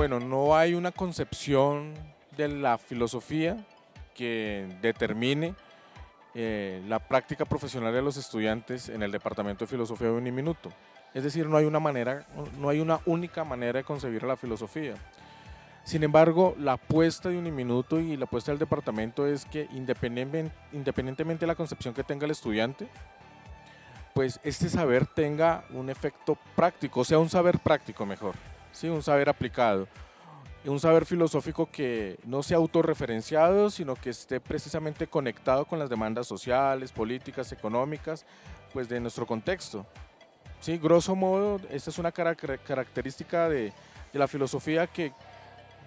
Bueno, no hay una concepción de la filosofía que determine la práctica profesional de los estudiantes en el Departamento de Filosofía de Uniminuto. Es decir, no hay una única manera de concebir la filosofía. Sin embargo, la apuesta de Uniminuto y la apuesta del departamento es que independientemente de la concepción que tenga el estudiante, pues este saber tenga un efecto práctico, o sea, un saber práctico mejor, ¿sí? Un saber aplicado, un saber filosófico que no sea autorreferenciado, sino que esté precisamente conectado con las demandas sociales, políticas, económicas, pues de nuestro contexto. Sí, grosso modo, esta es una característica de la filosofía que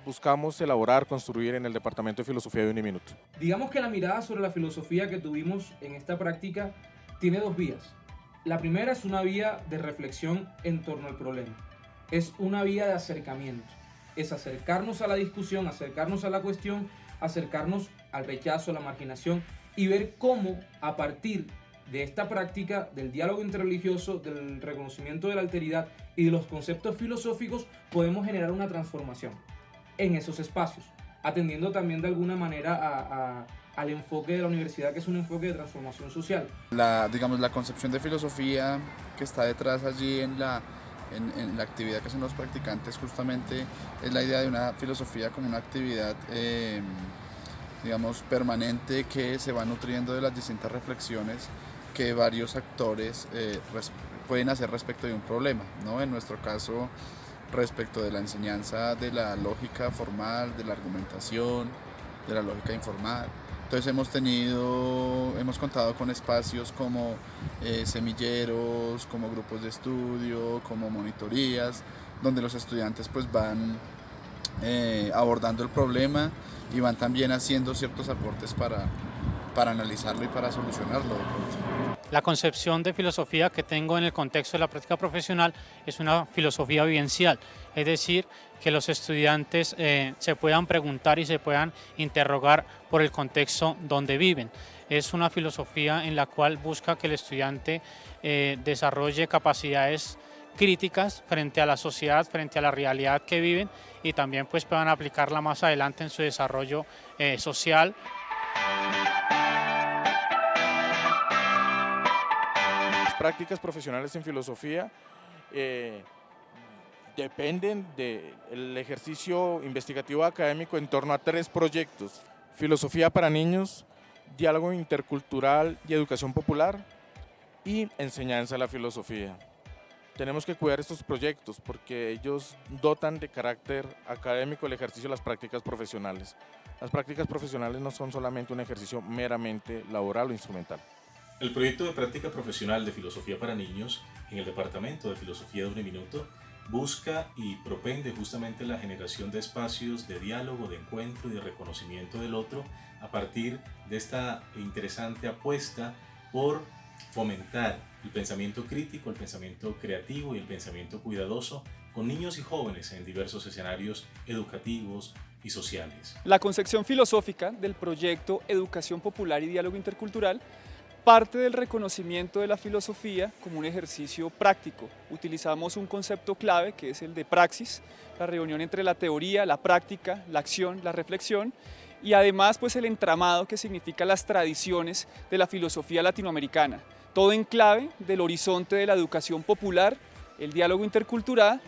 buscamos elaborar, construir en el Departamento de Filosofía de Uniminuto. Digamos que la mirada sobre la filosofía que tuvimos en esta práctica tiene dos vías. La primera es una vía de reflexión en torno al problema. Es una vía de acercamiento. Es acercarnos a la discusión, acercarnos a la cuestión, acercarnos al rechazo, a la marginación y ver cómo a partir de esta práctica, del diálogo interreligioso, del reconocimiento de la alteridad y de los conceptos filosóficos, podemos generar una transformación en esos espacios, atendiendo también de alguna manera al enfoque de la universidad, que es un enfoque de transformación social. Digamos, la concepción de filosofía que está detrás allí en la actividad que hacen los practicantes justamente es la idea de una filosofía como una actividad digamos permanente que se va nutriendo de las distintas reflexiones que varios actores pueden hacer respecto de un problema, ¿no? En nuestro caso, respecto de la enseñanza de la lógica formal, de la argumentación, de la lógica informal. Entonces hemos contado con espacios como semilleros, como grupos de estudio, como monitorías, donde los estudiantes pues van abordando el problema y van también haciendo ciertos aportes para analizarlo y para solucionarlo de pronto. La concepción de filosofía que tengo en el contexto de la práctica profesional es una filosofía vivencial, es decir, que los estudiantes se puedan preguntar y se puedan interrogar por el contexto donde viven. Es una filosofía en la cual busca que el estudiante desarrolle capacidades críticas frente a la sociedad, frente a la realidad que viven y también pues puedan aplicarla más adelante en su desarrollo social. Prácticas profesionales en filosofía dependen del ejercicio investigativo académico en torno a 3 proyectos: filosofía para niños, diálogo intercultural y educación popular, y enseñanza de la filosofía. Tenemos que cuidar estos proyectos porque ellos dotan de carácter académico el ejercicio de las prácticas profesionales. Las prácticas profesionales no son solamente un ejercicio meramente laboral o instrumental. El proyecto de práctica profesional de filosofía para niños en el Departamento de Filosofía de Uniminuto busca y propende justamente la generación de espacios de diálogo, de encuentro y de reconocimiento del otro a partir de esta interesante apuesta por fomentar el pensamiento crítico, el pensamiento creativo y el pensamiento cuidadoso con niños y jóvenes en diversos escenarios educativos y sociales. La concepción filosófica del proyecto Educación Popular y Diálogo Intercultural parte del reconocimiento de la filosofía como un ejercicio práctico. Utilizamos un concepto clave que es el de praxis, la reunión entre la teoría, la práctica, la acción, la reflexión y además pues el entramado que significa las tradiciones de la filosofía latinoamericana. Todo en clave del horizonte de la educación popular, el diálogo intercultural,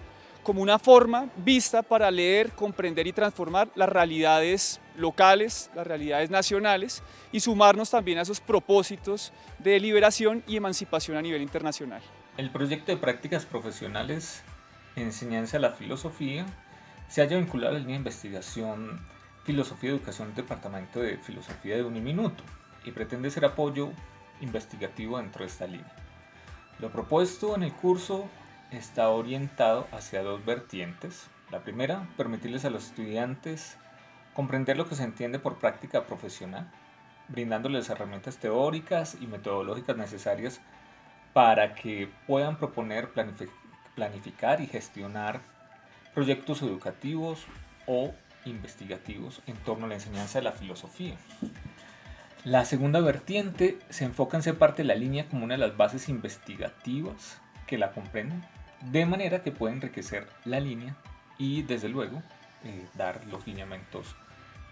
como una forma vista para leer, comprender y transformar las realidades locales, las realidades nacionales y sumarnos también a esos propósitos de liberación y emancipación a nivel internacional. El proyecto de prácticas profesionales en enseñanza de la filosofía se halla vinculado a la línea de investigación Filosofía y Educación del Departamento de Filosofía de Uniminuto y pretende ser apoyo investigativo dentro de esta línea. Lo propuesto en el curso está orientado hacia 2 vertientes. La primera, permitirles a los estudiantes comprender lo que se entiende por práctica profesional, brindándoles herramientas teóricas y metodológicas necesarias para que puedan proponer, planificar y gestionar proyectos educativos o investigativos en torno a la enseñanza de la filosofía. La segunda vertiente se enfoca en ser parte de la línea como una de las bases investigativas que la comprenden, de manera que puede enriquecer la línea y, desde luego, dar los lineamientos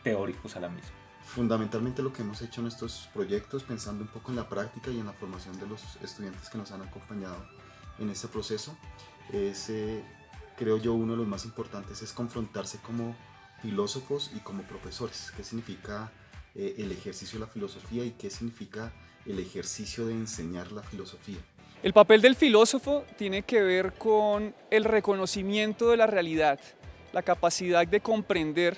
teóricos a la misma. Fundamentalmente lo que hemos hecho en estos proyectos, pensando un poco en la práctica y en la formación de los estudiantes que nos han acompañado en este proceso, es, creo yo, uno de los más importantes es confrontarse como filósofos y como profesores. ¿Qué significa el ejercicio de la filosofía y qué significa el ejercicio de enseñar la filosofía? El papel del filósofo tiene que ver con el reconocimiento de la realidad, la capacidad de comprender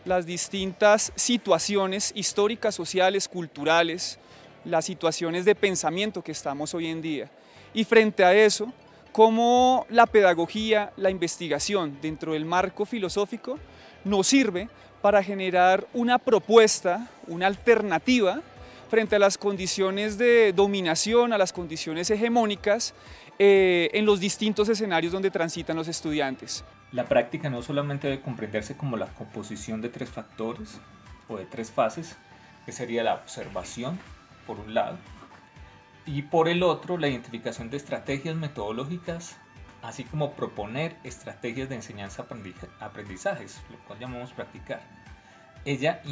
las distintas situaciones históricas, sociales, culturales, las situaciones de pensamiento que estamos hoy en día. Y frente a eso, cómo la pedagogía, la investigación dentro del marco filosófico nos sirve para generar una propuesta, una alternativa frente a las condiciones de dominación, a las condiciones hegemónicas en los distintos escenarios donde transitan los estudiantes. La práctica no solamente debe comprenderse como la composición de 3 factores o de 3 fases, que sería la observación, por un lado, y por el otro, la identificación de estrategias metodológicas, así como proponer estrategias de enseñanza-aprendizajes, lo cual llamamos practicar. Ella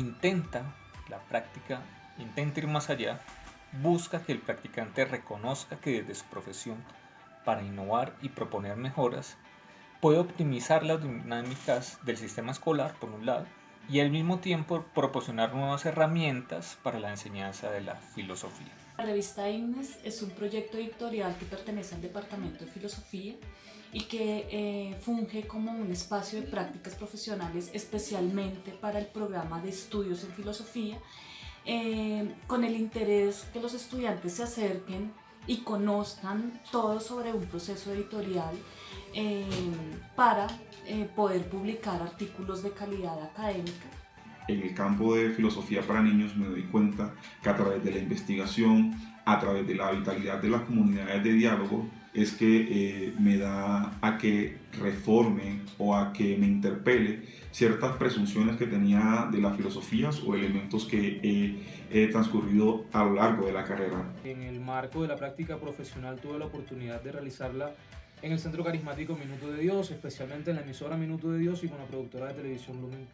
la práctica intenta ir más allá, busca que el practicante reconozca que desde su profesión, para innovar y proponer mejoras, puede optimizar las dinámicas del sistema escolar, por un lado, y al mismo tiempo proporcionar nuevas herramientas para la enseñanza de la filosofía. La revista IGNES es un proyecto editorial que pertenece al Departamento de Filosofía y que funge como un espacio de prácticas profesionales especialmente para el programa de estudios en filosofía, con el interés que los estudiantes se acerquen y conozcan todo sobre un proceso editorial para poder publicar artículos de calidad académica. En el campo de filosofía para niños me doy cuenta que a través de la investigación, a través de la vitalidad de las comunidades de diálogo, es que me da a que reforme o a que me interpele ciertas presunciones que tenía de las filosofías o elementos que he transcurrido a lo largo de la carrera. En el marco de la práctica profesional tuve la oportunidad de realizarla en el Centro Carismático Minuto de Dios, especialmente en la emisora Minuto de Dios y con la productora de televisión Lumen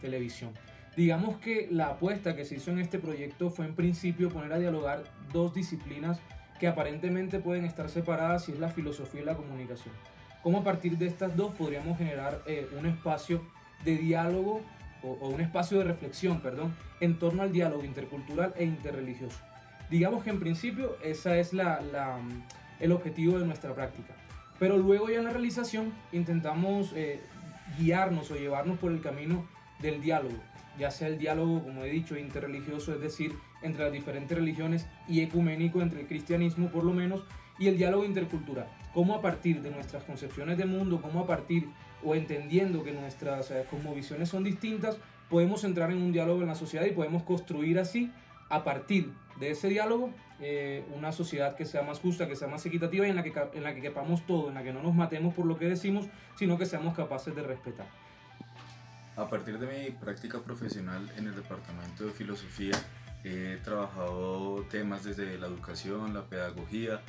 Televisión. Digamos que la apuesta que se hizo en este proyecto fue en principio poner a dialogar 2 disciplinas que aparentemente pueden estar separadas, y es la filosofía y la comunicación. Cómo a partir de estas 2 podríamos generar un espacio de diálogo o un espacio de reflexión, en torno al diálogo intercultural e interreligioso. Digamos que en principio ese es el objetivo de nuestra práctica. Pero luego ya en la realización intentamos guiarnos o llevarnos por el camino del diálogo, ya sea el diálogo, como he dicho, interreligioso, es decir, entre las diferentes religiones, y ecuménico entre el cristianismo por lo menos, y el diálogo intercultural. Cómo a partir de nuestras concepciones de mundo, cómo a partir o entendiendo que nuestras cosmovisiones son distintas, podemos entrar en un diálogo en la sociedad y podemos construir así, a partir de ese diálogo, una sociedad que sea más justa, que sea más equitativa y en la que quepamos todo, en la que no nos matemos por lo que decimos, sino que seamos capaces de respetar. A partir de mi práctica profesional en el Departamento de Filosofía, he trabajado temas desde la educación, la pedagogía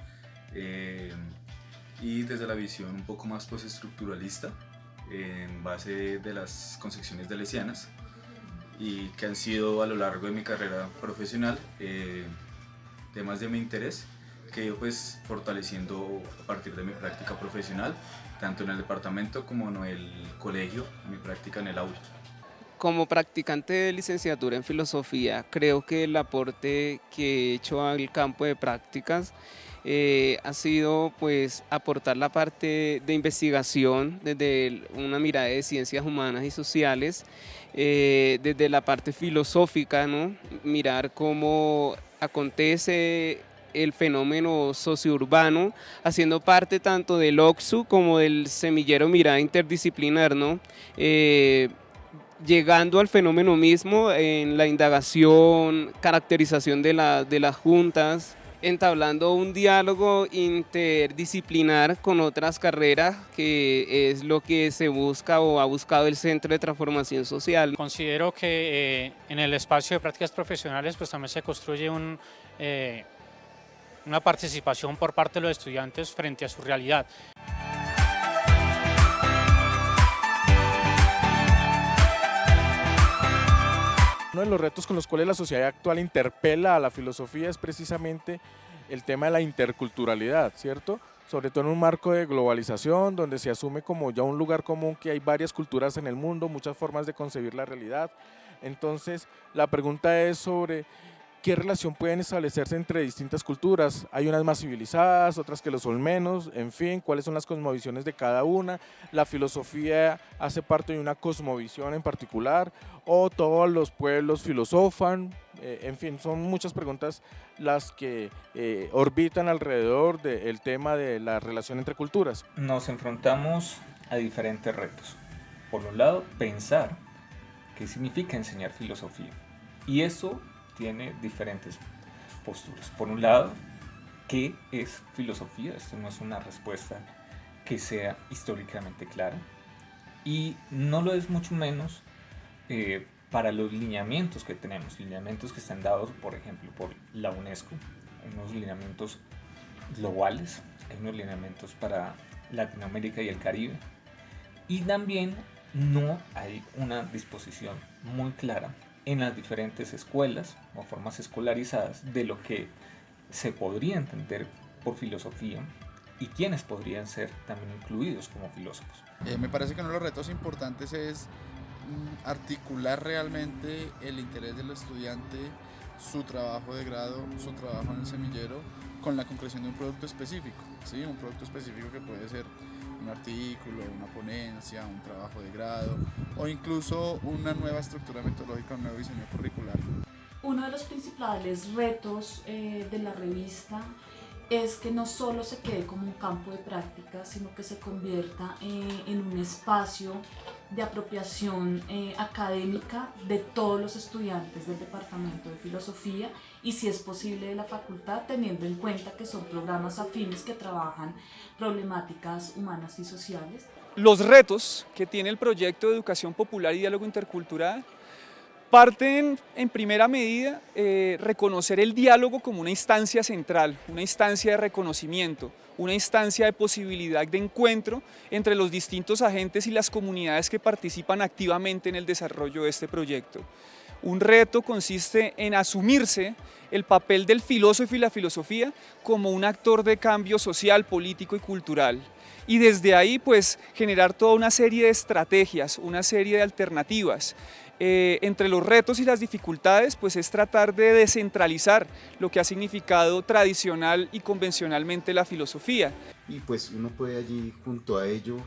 y desde la visión un poco más postestructuralista en base de las concepciones deleuzianas, y que han sido a lo largo de mi carrera profesional temas de mi interés que he ido pues fortaleciendo a partir de mi práctica profesional, tanto en el departamento como en el colegio, mi práctica en el aula. Como practicante de licenciatura en filosofía, creo que el aporte que he hecho al campo de prácticas ha sido pues aportar la parte de investigación desde una mirada de ciencias humanas y sociales, desde la parte filosófica, ¿no? Mirar cómo acontece el fenómeno sociourbano, haciendo parte tanto del OXU como del semillero mirada interdisciplinar, ¿no? Llegando al fenómeno mismo en la indagación, caracterización de las juntas, entablando un diálogo interdisciplinar con otras carreras, que es lo que se busca o ha buscado el Centro de Transformación Social. Considero que en el espacio de prácticas profesionales pues también se construye una participación por parte de los estudiantes frente a su realidad. Uno de los retos con los cuales la sociedad actual interpela a la filosofía es precisamente el tema de la interculturalidad, ¿cierto? Sobre todo en un marco de globalización, donde se asume como ya un lugar común que hay varias culturas en el mundo, muchas formas de concebir la realidad. Entonces, la pregunta es sobre qué relación pueden establecerse entre distintas culturas. Hay unas más civilizadas, otras que lo son menos, en fin, cuáles son las cosmovisiones de cada una. La filosofía hace parte de una cosmovisión en particular, o todos los pueblos filosofan. En fin, son muchas preguntas las que orbitan alrededor del tema de la relación entre culturas. Nos enfrentamos a diferentes retos. Por un lado, pensar qué significa enseñar filosofía. Y eso tiene diferentes posturas. Por un lado, ¿qué es filosofía? Esto no es una respuesta que sea históricamente clara. Y no lo es mucho menos para los lineamientos que tenemos, lineamientos que están dados, por ejemplo, por la UNESCO, unos lineamientos globales, hay unos lineamientos para Latinoamérica y el Caribe, y también no hay una disposición muy clara en las diferentes escuelas o formas escolarizadas de lo que se podría entender por filosofía y quiénes podrían ser también incluidos como filósofos. Me parece que uno de los retos importantes es articular realmente el interés del estudiante, su trabajo de grado, su trabajo en el semillero, con la concreción de un producto específico, ¿sí? Un producto específico que puede ser un artículo, una ponencia, un trabajo de grado o incluso una nueva estructura metodológica, un nuevo diseño curricular. Uno de los principales retos de la revista es que no solo se quede como un campo de práctica, sino que se convierta en un espacio de apropiación académica de todos los estudiantes del Departamento de Filosofía y, si es posible, de la facultad, teniendo en cuenta que son programas afines que trabajan problemáticas humanas y sociales. Los retos que tiene el proyecto de Educación Popular y Diálogo Intercultural parten en primera medida reconocer el diálogo como una instancia central, una instancia de reconocimiento, una instancia de posibilidad de encuentro entre los distintos agentes y las comunidades que participan activamente en el desarrollo de este proyecto. Un reto consiste en asumirse el papel del filósofo y la filosofía como un actor de cambio social, político y cultural. Y desde ahí pues generar toda una serie de estrategias, una serie de alternativas. Entre los retos y las dificultades pues es tratar de descentralizar lo que ha significado tradicional y convencionalmente la filosofía. Y pues uno puede allí junto a ello,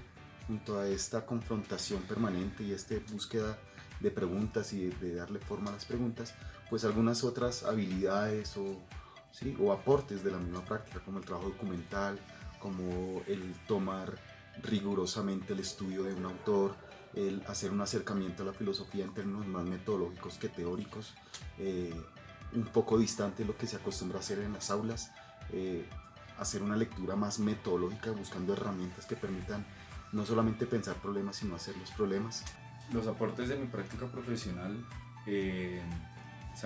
junto a esta confrontación permanente y esta búsqueda de preguntas y de darle forma a las preguntas, pues algunas otras habilidades o aportes de la misma práctica, como el trabajo documental, como el tomar rigurosamente el estudio de un autor, el hacer un acercamiento a la filosofía en términos más metodológicos que teóricos, un poco distante de lo que se acostumbra a hacer en las aulas, hacer una lectura más metodológica buscando herramientas que permitan no solamente pensar problemas sino hacer los problemas. Los aportes de mi práctica profesional se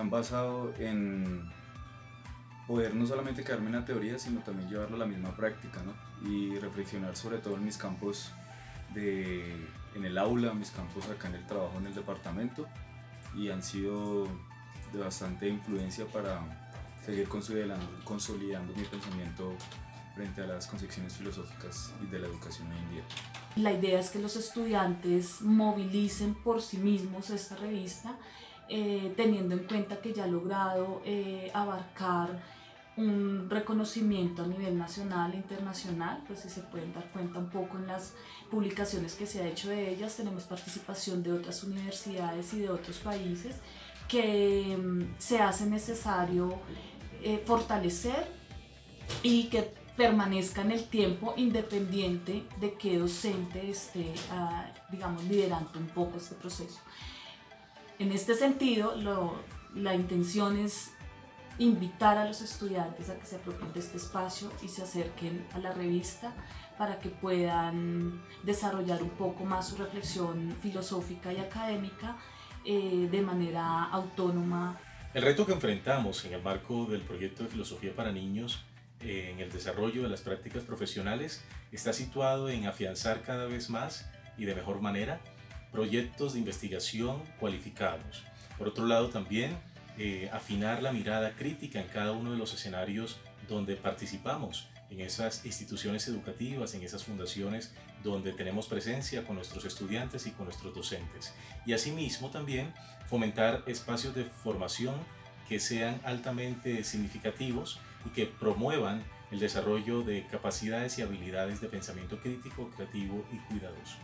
han basado en poder no solamente quedarme en la teoría, sino también llevarlo a la misma práctica, ¿no? Y reflexionar sobre todo en mis campos en el aula, mis campos acá en el trabajo en el departamento, y han sido de bastante influencia para seguir consolidando mi pensamiento frente a las concepciones filosóficas y de la educación hoy en día. La idea es que los estudiantes movilicen por sí mismos esta revista, teniendo en cuenta que ya ha logrado abarcar un reconocimiento a nivel nacional e internacional. Pues si se pueden dar cuenta un poco en las publicaciones que se ha hecho de ellas, tenemos participación de otras universidades y de otros países que se hace necesario fortalecer y que permanezca en el tiempo, independiente de qué docente esté, digamos, liderando un poco este proceso. En este sentido, la intención es invitar a los estudiantes a que se apropien de este espacio y se acerquen a la revista para que puedan desarrollar un poco más su reflexión filosófica y académica de manera autónoma. El reto que enfrentamos en el marco del proyecto de Filosofía para Niños en el desarrollo de las prácticas profesionales está situado en afianzar cada vez más y de mejor manera proyectos de investigación cualificados, Por otro lado, también afinar la mirada crítica en cada uno de los escenarios donde participamos, en esas instituciones educativas, en esas fundaciones donde tenemos presencia con nuestros estudiantes y con nuestros docentes. Y asimismo también fomentar espacios de formación que sean altamente significativos y que promuevan el desarrollo de capacidades y habilidades de pensamiento crítico, creativo y cuidadoso.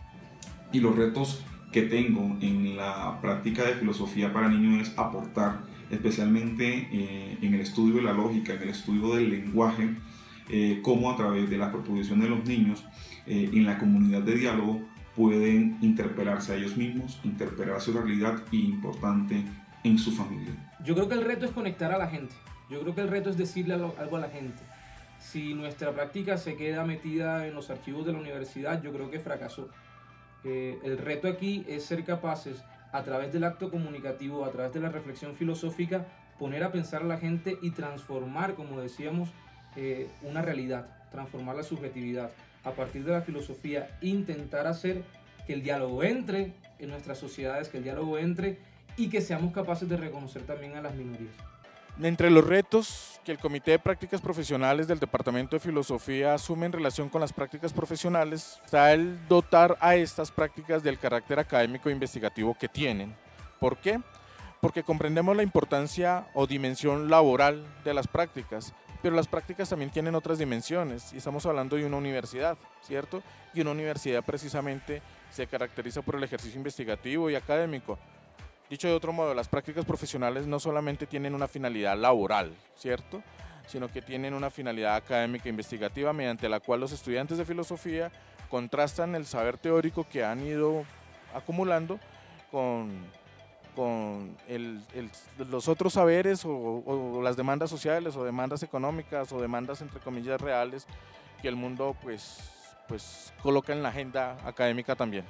Y los retos que tengo en la práctica de filosofía para niños es aportar, especialmente en el estudio de la lógica, en el estudio del lenguaje, cómo a través de la proposición de los niños en la comunidad de diálogo pueden interpelarse a ellos mismos, interpelar su realidad y, importante, en su familia. Yo creo que el reto es conectar a la gente. Yo creo que el reto es decirle algo a la gente. Si nuestra práctica se queda metida en los archivos de la universidad, yo creo que fracasó. El reto aquí es ser capaces, a través del acto comunicativo, a través de la reflexión filosófica, poner a pensar a la gente y transformar, como decíamos, una realidad, transformar la subjetividad. A partir de la filosofía, intentar hacer que el diálogo entre en nuestras sociedades, que el diálogo entre y que seamos capaces de reconocer también a las minorías. Entre los retos que el Comité de Prácticas Profesionales del Departamento de Filosofía asume en relación con las prácticas profesionales está el dotar a estas prácticas del carácter académico e investigativo que tienen. ¿Por qué? Porque comprendemos la importancia o dimensión laboral de las prácticas, pero las prácticas también tienen otras dimensiones y estamos hablando de una universidad, ¿cierto? Y una universidad precisamente se caracteriza por el ejercicio investigativo y académico. Dicho de otro modo, las prácticas profesionales no solamente tienen una finalidad laboral, ¿cierto?, sino que tienen una finalidad académica e investigativa mediante la cual los estudiantes de filosofía contrastan el saber teórico que han ido acumulando con los otros saberes o las demandas sociales o demandas económicas o demandas entre comillas reales que el mundo pues coloca en la agenda académica también.